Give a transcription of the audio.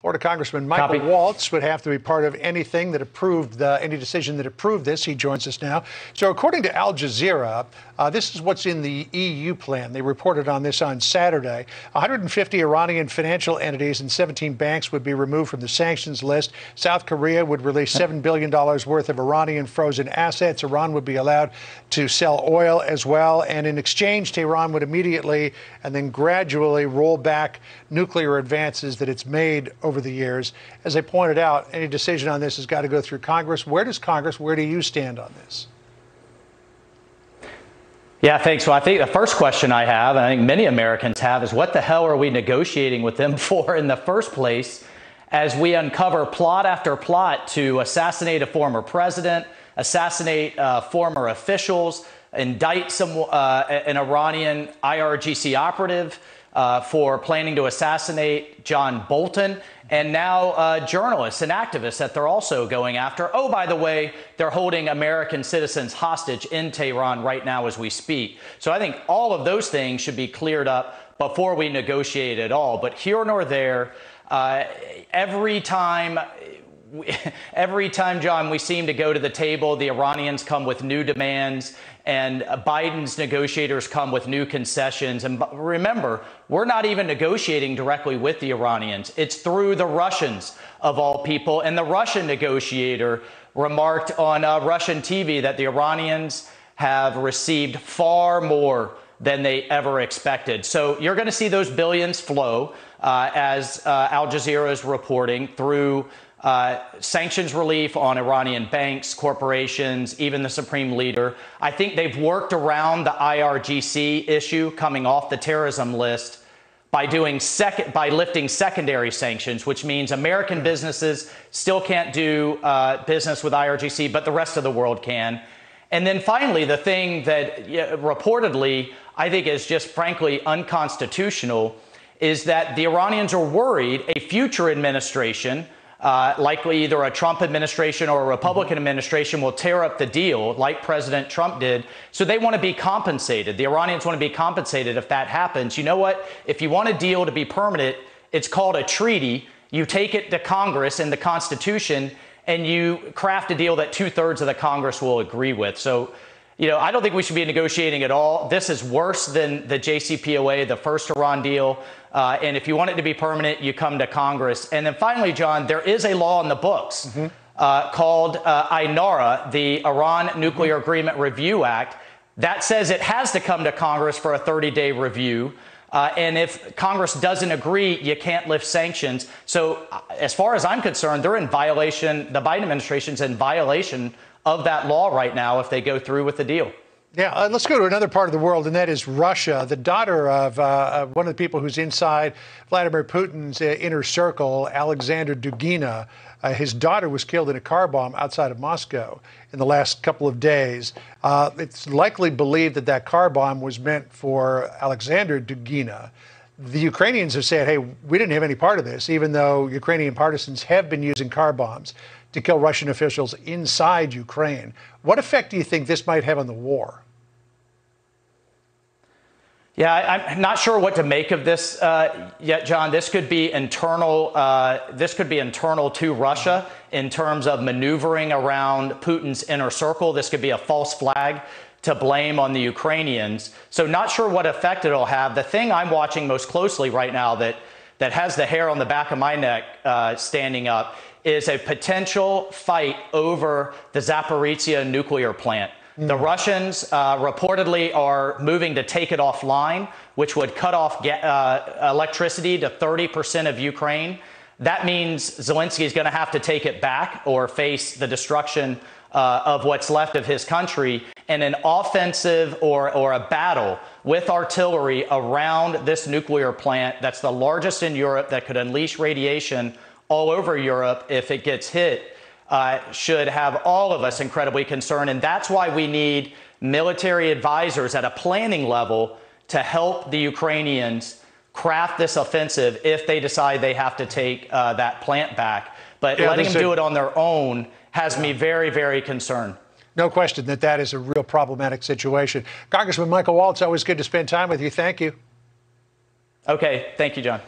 Florida Congressman Michael Waltz would have to be part of anything that approved any decision that approved this. He joins us now. So according to Al Jazeera, this is what's in the EU plan. They reported on this on Saturday. 150 Iranian financial entities and 17 banks would be removed from the sanctions list. South Korea would release $7 billion worth of Iranian frozen assets. Iran would be allowed to sell oil as well. And in exchange, Tehran would immediately and then gradually roll back nuclear advances that it's made over the years. As I pointed out, any decision on this has got to go through Congress. Where do you stand on this? Yeah, thanks. Well, I think the first question I have, and I think many Americans have, is what the hell are we negotiating with them for in the first place, as we uncover plot after plot to assassinate a former president, assassinate former officials, indict an Iranian IRGC operative for planning to assassinate John Bolton, and now journalists and activists that they're also going after. Oh, by the way, they're holding American citizens hostage in Tehran right now as we speak. So I think all of those things should be cleared up before we negotiate at all. But here nor there, every time, John, we seem to go to the table, the Iranians come with new demands and Biden's negotiators come with new concessions. And remember, we're not even negotiating directly with the Iranians. It's through the Russians, of all people. And the Russian negotiator remarked on Russian TV that the Iranians have received far more than they ever expected. So you're going to see those billions flow, as Al Jazeera is reporting, through sanctions relief on Iranian banks, corporations, even the supreme leader. I think they've worked around the IRGC issue coming off the terrorism list by lifting secondary sanctions, which means American businesses still can't do business with IRGC, but the rest of the world can. And then finally, the thing that reportedly I think is just frankly unconstitutional is that the Iranians are worried a future administration, likely either a Trump administration or a Republican administration, will tear up the deal like President Trump did. So they want to be compensated. The Iranians want to be compensated if that happens. You know what? If you want a deal to be permanent, it's called a treaty. You take it to Congress in the Constitution and you craft a deal that 2/3 of the Congress will agree with. So, I don't think we should be negotiating at all. This is worse than the JCPOA, the first Iran deal. And if you want it to be permanent, you come to Congress. And then finally, John, there is a law in the books called INARA, the Iran Nuclear Agreement Review Act, that says it has to come to Congress for a 30-day review. And if Congress doesn't agree, you can't lift sanctions. So as far as I'm concerned, they're in violation. The Biden administration's in violation of that law right now if they go through with the deal. Yeah, let's go to another part of the world, and that is Russia. The daughter of one of the people who's inside Vladimir Putin's inner circle, Alexander Dugina, his daughter was killed in a car bomb outside of Moscow in the last couple of days. It's likely believed that that car bomb was meant for Alexander Dugina. The Ukrainians have said, hey, we didn't have any part of this, even though Ukrainian partisans have been using car bombs to kill Russian officials inside Ukraine. What effect do you think this might have on the war? Yeah, I'm not sure what to make of this yet, John. This could be internal. This could be internal to Russia in terms of maneuvering around Putin's inner circle. This could be a false flag to blame on the Ukrainians. So not sure what effect it'll have. The thing I'm watching most closely right now that has the hair on the back of my neck standing up is a potential fight over the Zaporizhzhia nuclear plant. The Russians reportedly are moving to take it offline, which would cut off electricity to 30% of Ukraine. That means Zelensky is going to have to take it back or face the destruction of what's left of his country. And an offensive or a battle with artillery around this nuclear plant that's the largest in Europe, that could unleash radiation all over Europe if it gets hit, should have all of us incredibly concerned. And that's why we need military advisors at a planning level to help the Ukrainians craft this offensive if they decide they have to take that plant back. But letting them do it on their own has me very, very concerned. No question that is a real problematic situation. Congressman Michael Waltz, always good to spend time with you. Thank you. Okay. Thank you, John.